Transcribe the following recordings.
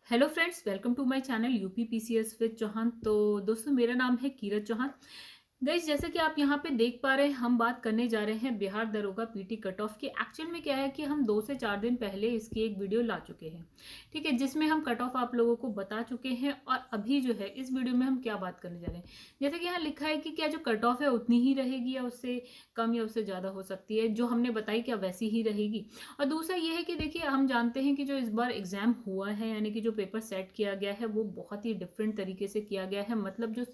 Hello friends, welcome to my channel UP PCS with Chauhan. तो दोस्तों, मेरा नाम है कीरत चौहान। गाइस, जैसे कि आप यहाँ पे देख पा रहे हैं, हम बात करने जा रहे हैं बिहार दरोगा पीटी कट ऑफ की। एक्चुअल में क्या है कि हम 2 से 4 दिन पहले इसकी एक वीडियो ला चुके हैं, ठीक है, जिसमें हम कट ऑफ आप लोगों को बता चुके हैं। और अभी जो है इस वीडियो में हम क्या बात करने जा रहे हैं, जैसे कि यहाँ लिखा है कि क्या जो कट ऑफ है उतनी ही रहेगी या उससे कम या उससे ज़्यादा हो सकती है। जो हमने बताई क्या वैसी ही रहेगी। और दूसरा ये है कि देखिए, हम जानते हैं कि जो इस बार एग्जाम हुआ है, यानी कि जो पेपर सेट किया गया है वो बहुत ही डिफरेंट तरीके से किया गया है। मतलब जो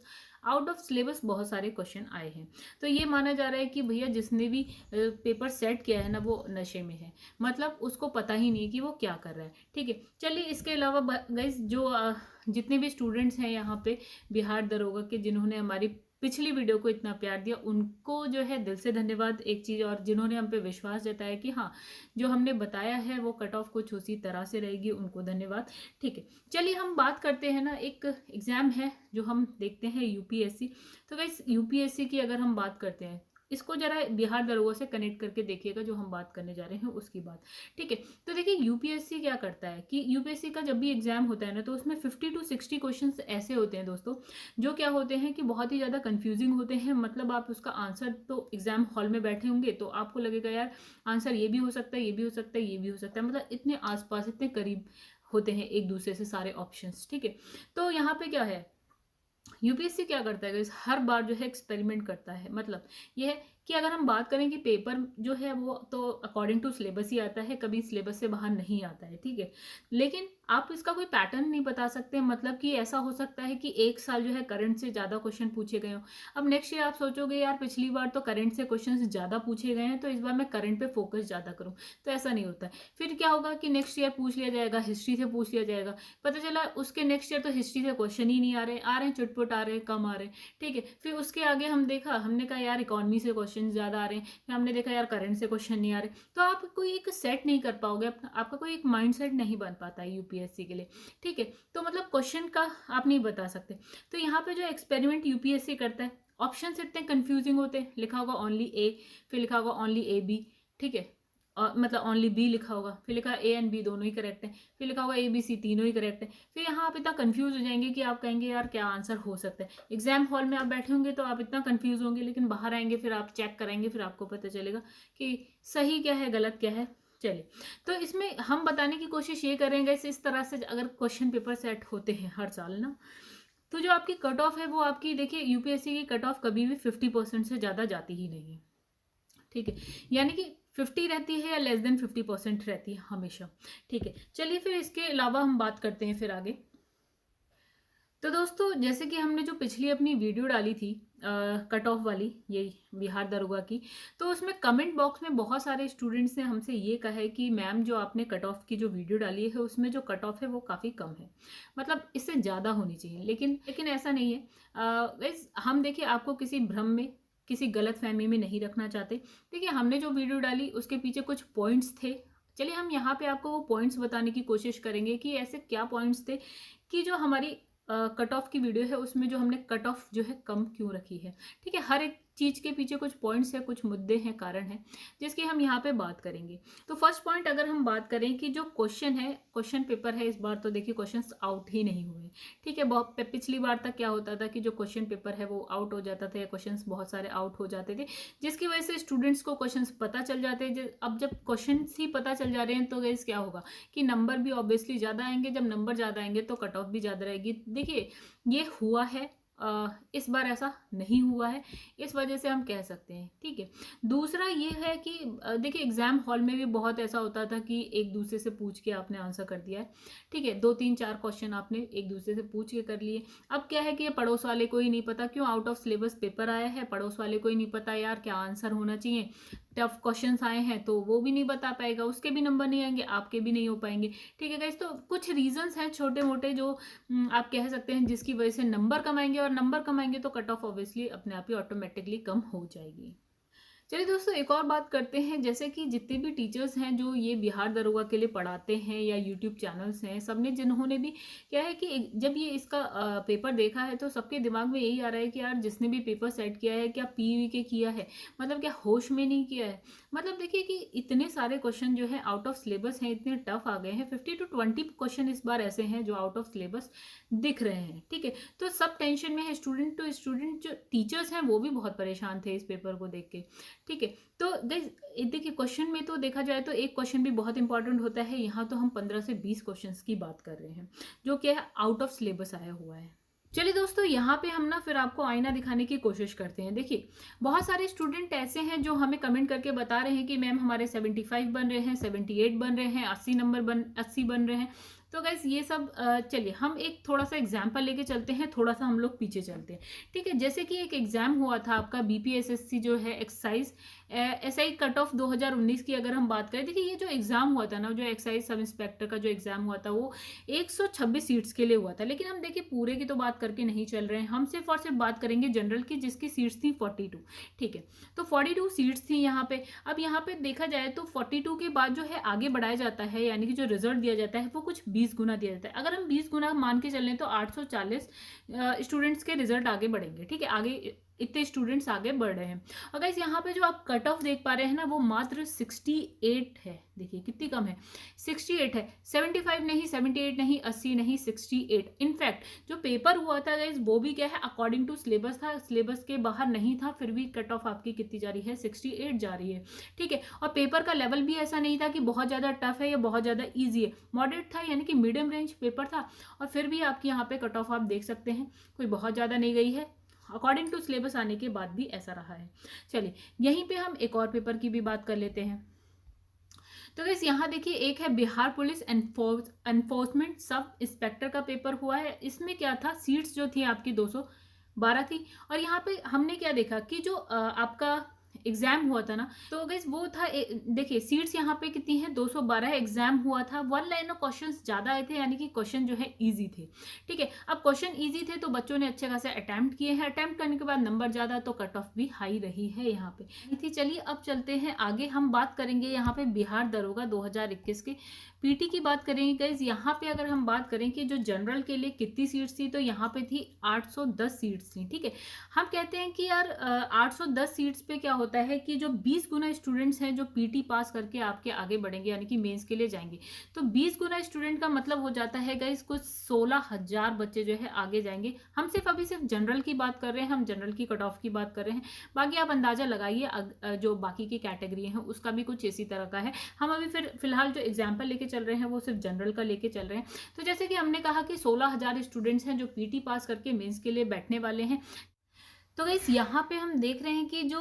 आउट ऑफ सिलेबस बहुत सारे क्वेश्चन आए हैं। तो ये माना जा रहा है कि भैया जिसने भी पेपर सेट किया है ना, वो नशे में है। मतलब उसको पता ही नहीं कि वो क्या कर रहा है। ठीक है, चलिए इसके अलावा गाइस, जो जितने भी स्टूडेंट्स हैं यहाँ पे बिहार दरोगा के, जिन्होंने हमारी पिछली वीडियो को इतना प्यार दिया, उनको जो है दिल से धन्यवाद। एक चीज़ और, जिन्होंने हम पे विश्वास जताया कि हाँ, जो हमने बताया है वो कट ऑफ कुछ उसी तरह से रहेगी, उनको धन्यवाद। ठीक है, चलिए हम बात करते हैं ना। एक एग्जाम है जो हम देखते हैं, यूपीएससी। तो गाइस, यूपीएससी की अगर हम बात करते हैं, इसको जरा बिहार दरोगा से कनेक्ट करके देखिएगा, जो हम बात करने जा रहे हैं उसकी बात। ठीक है, तो देखिए यूपीएससी क्या करता है कि यूपीएससी का जब भी एग्जाम होता है ना, तो उसमें 50 to 60 क्वेश्चन ऐसे होते हैं दोस्तों, जो क्या होते हैं कि बहुत ही ज़्यादा कंफ्यूजिंग होते हैं। मतलब आप उसका आंसर तो एग्जाम हॉल में बैठे होंगे तो आपको लगेगा यार, आंसर ये भी हो सकता है, ये भी हो सकता है, ये भी हो सकता है। मतलब इतने आसपास, इतने करीब होते हैं एक दूसरे से सारे ऑप्शंस। ठीक है, तो यहाँ पे क्या है, यूपीएससी क्या करता है, हर बार जो है एक्सपेरिमेंट करता है। मतलब ये है कि अगर हम बात करें कि पेपर जो है वो तो अकॉर्डिंग टू सिलेबस ही आता है, कभी सिलेबस से बाहर नहीं आता है। ठीक है, लेकिन आप इसका कोई पैटर्न नहीं बता सकते। मतलब कि ऐसा हो सकता है कि एक साल जो है करंट से ज़्यादा क्वेश्चन पूछे गए हो, अब नेक्स्ट ईयर आप सोचोगे यार पिछली बार तो करंट से क्वेश्चन ज़्यादा पूछे गए हैं, तो इस बार मैं करंट पे फोकस ज़्यादा करूँ। तो ऐसा नहीं होता है। फिर क्या होगा कि नेक्स्ट ईयर पूछ लिया जाएगा, हिस्ट्री से पूछ लिया जाएगा, पता चला उसके नेक्स्ट ईयर तो हिस्ट्री से क्वेश्चन ही नहीं आ रहे हैं, चुटपुट आ रहे हैं, कम आ रहे हैं। ठीक है, फिर उसके आगे हमने कहा यार इकोनॉमी से क्वेश्चन ज़्यादा आ रहे हैं, फिर हमने देखा यार करंट से क्वेश्चन नहीं आ रहे। तो आप कोई एक सेट नहीं कर पाओगे, आपका कोई एक माइंड सेट नहीं बन पाता है यूपीएससी के लिए। ठीक है, तो मतलब क्वेश्चन का आप नहीं बता सकते। तो यहाँ पे जो एक्सपेरिमेंट यूपीएससी करता है, ऑप्शन इतने कंफ्यूजिंग होते हैं। लिखा होगा ओनली ए, फिर लिखा होगा ओनली ए बी। ठीक है, और मतलब ओनली बी लिखा होगा, फिर लिखा ए एंड बी दोनों ही करेक्ट है, फिर लिखा होगा ए बी सी तीनों ही करेक्ट है। फिर यहाँ आप इतना कंफ्यूज हो जाएंगे कि आप कहेंगे यार क्या आंसर हो सकता है। एग्जाम हॉल में आप बैठे होंगे तो आप इतना कंफ्यूज होंगे, लेकिन बाहर आएंगे फिर आप चेक कराएंगे, फिर आपको पता चलेगा कि सही क्या है, गलत क्या है। चलिए, तो इसमें हम बताने की कोशिश ये करेंगे, इस तरह से अगर क्वेश्चन पेपर सेट होते हैं हर साल ना, तो जो आपकी कट ऑफ है वो आपकी, देखिए यूपीएससी की कट ऑफ कभी भी 50% से ज़्यादा जाती ही नहीं है। ठीक है, यानी कि 50 रहती है या लेस देन 50% रहती है हमेशा। ठीक है, चलिए फिर इसके अलावा हम बात करते हैं फिर आगे। तो दोस्तों, जैसे कि हमने जो पिछली अपनी वीडियो डाली थी कट ऑफ वाली, ये बिहार दरोगा की, तो उसमें कमेंट बॉक्स में बहुत सारे स्टूडेंट्स ने हमसे ये कहा है कि मैम जो आपने कट ऑफ की जो वीडियो डाली है उसमें जो कट ऑफ है वो काफ़ी कम है, मतलब इससे ज़्यादा होनी चाहिए। लेकिन ऐसा नहीं है। हम देखिए आपको किसी भ्रम में, किसी गलत फहमी में नहीं रखना चाहते। देखिए, हमने जो वीडियो डाली उसके पीछे कुछ पॉइंट्स थे। चलिए हम यहाँ पे आपको वो पॉइंट्स बताने की कोशिश करेंगे कि ऐसे क्या पॉइंट्स थे कि जो हमारी कट ऑफ की वीडियो है उसमें जो हमने कट ऑफ जो है कम क्यों रखी है। ठीक है, हर एक चीज़ के पीछे कुछ पॉइंट्स है, कुछ मुद्दे हैं, कारण है, जिसकी हम यहाँ पे बात करेंगे। तो फर्स्ट पॉइंट अगर हम बात करें कि जो क्वेश्चन है, क्वेश्चन पेपर है, इस बार तो देखिए क्वेश्चंस आउट ही नहीं हुए। ठीक है, बहुत पिछली बार तक क्या होता था कि जो क्वेश्चन पेपर है वो आउट हो जाता था, या क्वेश्चंस बहुत सारे आउट हो जाते थे, जिसकी वजह से स्टूडेंट्स को क्वेश्चंस पता चल जाते हैं। अब जब क्वेश्चंस ही पता चल जा रहे हैं तो गाइस क्या होगा कि नंबर भी ऑब्वियसली ज़्यादा आएंगे। जब नंबर ज़्यादा आएंगे तो कट ऑफ भी ज़्यादा रहेगी। देखिए, ये हुआ है, इस बार ऐसा नहीं हुआ है, इस वजह से हम कह सकते हैं। ठीक है, दूसरा ये है कि देखिए एग्जाम हॉल में भी बहुत ऐसा होता था कि एक दूसरे से पूछ के आपने आंसर कर दिया है। ठीक है, 2 3 4 क्वेश्चन आपने एक दूसरे से पूछ के कर लिए। अब क्या है कि ये पड़ोस वाले को ही नहीं पता, क्यों आउट ऑफ सिलेबस पेपर आया है, पड़ोस वाले को ही नहीं पता यार क्या आंसर होना चाहिए। टफ क्वेश्चंस आए हैं तो वो भी नहीं बता पाएगा, उसके भी नंबर नहीं आएंगे, आपके भी नहीं हो पाएंगे। ठीक है गाइस, तो कुछ रीजंस हैं छोटे मोटे जो आप कह सकते हैं जिसकी वजह से नंबर कम आएंगे, और नंबर कम आएंगे तो कट ऑफ ऑब्वियसली अपने आप ही ऑटोमेटिकली कम हो जाएगी। चलिए दोस्तों, एक और बात करते हैं। जैसे कि जितने भी टीचर्स हैं जो ये बिहार दरोगा के लिए पढ़ाते हैं या यूट्यूब चैनल्स हैं, सबने जिन्होंने भी क्या है कि जब ये इसका पेपर देखा है तो सबके दिमाग में यही आ रहा है कि यार जिसने भी पेपर सेट किया है क्या पीवी के किया है, मतलब क्या होश में नहीं किया है। मतलब देखिए कि इतने सारे क्वेश्चन जो है आउट ऑफ सिलेबस हैं, इतने टफ आ गए हैं। 50 to 20 क्वेश्चन इस बार ऐसे हैं जो आउट ऑफ सिलेबस दिख रहे हैं। ठीक है, तो सब टेंशन में है, स्टूडेंट टू स्टूडेंट। जो टीचर्स हैं वो भी बहुत परेशान थे इस पेपर को देख के। ठीक है, तो गाइस देखिए क्वेश्चन में तो देखा जाए तो एक क्वेश्चन भी बहुत इंपॉर्टेंट होता है। यहाँ तो हम 15 से 20 क्वेश्चंस की बात कर रहे हैं जो क्या है आउट ऑफ सिलेबस आया हुआ है। चलिए दोस्तों, यहाँ पे हम ना फिर आपको आईना दिखाने की कोशिश करते हैं। देखिए बहुत सारे स्टूडेंट ऐसे हैं जो हमें कमेंट करके बता रहे हैं कि मैम हमारे 75 बन रहे हैं, 78 बन रहे हैं, 80 बन रहे हैं। तो गाइस ये सब चलिए हम एक थोड़ा सा एग्जाम्पल लेके चलते हैं, थोड़ा सा हम लोग पीछे चलते हैं। ठीक है, जैसे कि एक एग्जाम हुआ था आपका बीपीएसएससी जो है एक्साइज एसआई कट ऑफ 2019 की अगर हम बात करें। देखिए ये जो एग्जाम हुआ था ना, जो एक्साइज सब इंस्पेक्टर का जो एग्जाम हुआ था वो 126 सीट्स के लिए हुआ था। लेकिन हम देखिए पूरे की तो बात करके नहीं चल रहे हैं, हम सिर्फ और सिर्फ बात करेंगे जनरल की, जिसकी सीट्स थी 42। ठीक है, तो 42 सीट्स थी यहाँ पे। अब यहाँ पे देखा जाए तो 42 के बाद जो है आगे बढ़ाया जाता है, यानी कि जो रिजल्ट दिया जाता है वो कुछ 20 गुना दिया जाता है। अगर हम 20 गुना मान के चलें तो 840 स्टूडेंट्स के रिजल्ट आगे बढ़ेंगे। ठीक है, आगे इतने स्टूडेंट्स आगे बढ़ रहे हैं। और गाइस यहाँ पे जो आप कट ऑफ देख पा रहे हैं ना वो मात्र 68 है। देखिए कितनी कम है, 68 है। 75 नहीं, 78 नहीं, 80 नहीं, 68। इनफैक्ट जो पेपर हुआ था गाइस वो भी क्या है अकॉर्डिंग टू सिलेबस था, सिलेबस के बाहर नहीं था, फिर भी कट ऑफ आपकी कितनी जा रही है, 68 जा रही है। ठीक है, और पेपर का लेवल भी ऐसा नहीं था कि बहुत ज़्यादा टफ है या बहुत ज़्यादा ईजी है, मॉडरेट था, यानी कि मीडियम रेंज पेपर था। और फिर भी आपकी यहाँ पे कट ऑफ आप देख सकते हैं कोई बहुत ज़्यादा नहीं गई है, अकॉर्डिंग टू सिलेबस आने के बाद भी ऐसा रहा है। चलिए यहीं पे हम एक और पेपर की भी बात कर लेते हैं। तो गाइस यहाँ देखिए एक है Bihar police enforcement sub inspector का पेपर हुआ है। इसमें क्या था, सीट्स जो थी आपकी 212 थी। और यहाँ पे हमने क्या देखा कि जो आपका एग्जाम हुआ था ना, तो गाइस वो था देखिए सीट्स यहाँ पे कितनी है, 212 एग्जाम हुआ था। वन लाइन ऑफ क्वेश्चंस ज्यादा आए थे, यानी कि क्वेश्चन जो है इजी थे। ठीक है, अब क्वेश्चन इजी थे तो बच्चों ने अच्छे खासे अटेम्प्ट किए हैं, अटेम्प्ट करने के बाद नंबर ज्यादा तो कट ऑफ भी हाई रही है यहाँ पे। चलिए अब चलते हैं आगे, हम बात करेंगे यहाँ पे बिहार दरोगा 2021 के पीटी की बात करेंगे। गाइस यहाँ पे अगर हम बात करें कि जो जनरल के लिए कितनी सीट्स थी, तो यहाँ पे थी 810 सीट्स थी। ठीक है, हम कहते हैं कि यार 810 सीट्स पे क्या होता है कि जो 20 गुना स्टूडेंट्स हैं जो पीटी पास करके आपके आगे बढ़ेंगे, यानी कि मेंस के लिए जाएंगे, तो 20 गुना स्टूडेंट का मतलब हो जाता है गाइस कुछ 16,000 बच्चे जो है आगे जाएंगे। हम अभी सिर्फ जनरल की बात कर रहे हैं, हम जनरल की कट ऑफ की बात कर रहे हैं। बाकी आप अंदाजा लगाइए जो बाकी की कैटेगरी हैं उसका भी कुछ इसी तरह का है। हम अभी फिलहाल जो एग्जाम्पल लेके चल रहे हैं वो सिर्फ जनरल का लेके चल रहे हैं। तो जैसे कि हमने कहा कि 16,000 स्टूडेंट्स हैं जो पीटी पास करके मेंस के लिए बैठने वाले हैं। तो गाइस यहाँ पे हम देख रहे हैं कि जो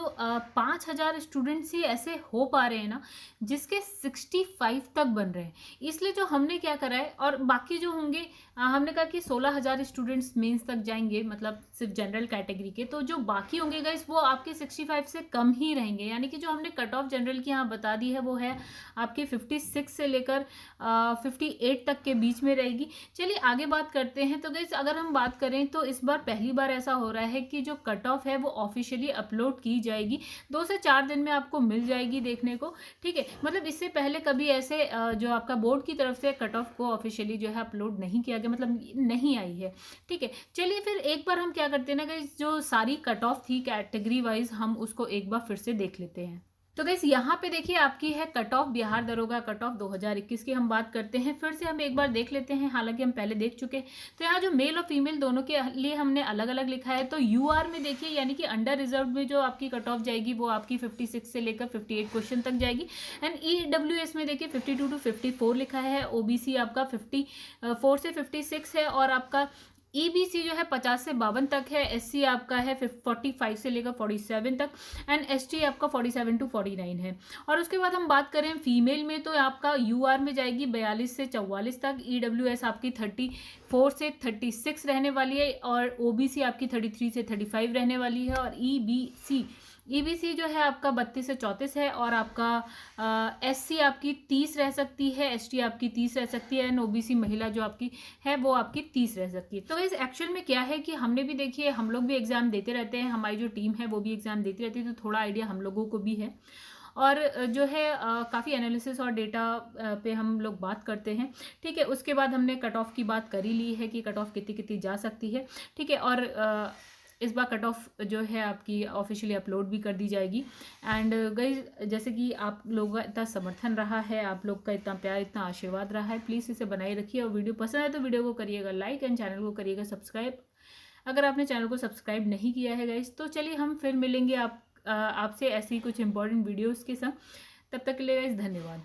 5,000 स्टूडेंट्स ही ऐसे हो पा रहे हैं ना जिसके 65 तक बन रहे हैं। इसलिए जो हमने क्या करा है, और बाकी जो होंगे हमने कहा कि 16,000 स्टूडेंट्स मेंस तक जाएंगे, मतलब सिर्फ जनरल कैटेगरी के, तो जो बाकी होंगे गाइस वो आपके 65 से कम ही रहेंगे। यानी कि जो हमने कट ऑफ जनरल की यहाँ बता दी है वो है आपके 56 से लेकर 58 तक के बीच में रहेगी। चलिए आगे बात करते हैं। तो गाइस अगर हम बात करें तो इस बार पहली बार ऐसा हो रहा है कि जो कट ऑफ है वो ऑफिशियली अपलोड की जाएगी, 2 से 4 दिन में आपको मिल जाएगी देखने को। ठीक है, मतलब इससे पहले कभी ऐसे जो आपका बोर्ड की तरफ से कट ऑफ को ऑफिशियली जो है अपलोड नहीं किया गया, मतलब नहीं आई है। ठीक है, चलिए फिर एक बार हम क्या करते हैं ना गाइस, जो सारी कट ऑफ थी कैटेगरी वाइज हम उसको एक बार फिर से देख लेते हैं। तो गाइस यहाँ पे देखिए आपकी है कट ऑफ बिहार दरोगा कट ऑफ 2021 की हम बात करते हैं। फिर से हम एक बार देख लेते हैं, हालांकि हम पहले देख चुके। तो यहाँ जो मेल और फीमेल दोनों के लिए हमने अलग अलग लिखा है। तो यूआर में देखिए यानी कि अंडर रिजर्व में जो आपकी कट ऑफ जाएगी वो आपकी 56 से लेकर 58 क्वेश्चन तक जाएगी। एंड ईडब्ल्यूएस में देखिए 52 to 54 लिखा है। ओबीसी आपका 54 से 56 है, और आपका ईबीसी जो है 50 से 52 तक है। एससी आपका है 45 से लेकर 47 तक, एंड एसटी आपका 47 to 49 है। और उसके बाद हम बात करें फीमेल में तो आपका यूआर में जाएगी 42 से 44 तक, ईडब्ल्यूएस आपकी 34 से 36 रहने वाली है, और ओबीसी आपकी 33 से 35 रहने वाली है, और ईबीसी ईबीसी जो है आपका 32 से 34 है, और आपका एससी आपकी 30 रह सकती है, एसटी आपकी 30 रह सकती है, एंड ओबीसी महिला जो आपकी है वो आपकी 30 रह सकती है। तो इस एक्चुअल में क्या है कि हमने भी देखिए, हम लोग भी एग्जाम देते रहते हैं, हमारी जो टीम है वो भी एग्जाम देती रहती है, तो थोड़ा आइडिया हम लोगों को भी है। और जो है काफ़ी एनालिसिस और डेटा पे हम लोग बात करते हैं। ठीक है, उसके बाद हमने कट ऑफ की बात कर ही ली है कि कट ऑफ कितनी कितनी जा सकती है। ठीक है, और इस बार कट ऑफ जो है आपकी ऑफिशियली अपलोड भी कर दी जाएगी। एंड गाइस, जैसे कि आप लोगों का इतना समर्थन रहा है, आप लोग का इतना प्यार, इतना आशीर्वाद रहा है, प्लीज़ इसे बनाए रखिए। और वीडियो पसंद आए तो वीडियो को करिएगा लाइक, एंड चैनल को करिएगा सब्सक्राइब अगर आपने चैनल को सब्सक्राइब नहीं किया है गाइस। तो चलिए हम फिर मिलेंगे आपसे ऐसी कुछ इंपॉर्टेंट वीडियोज़ के साथ। तब तक के लिए गाइस धन्यवाद।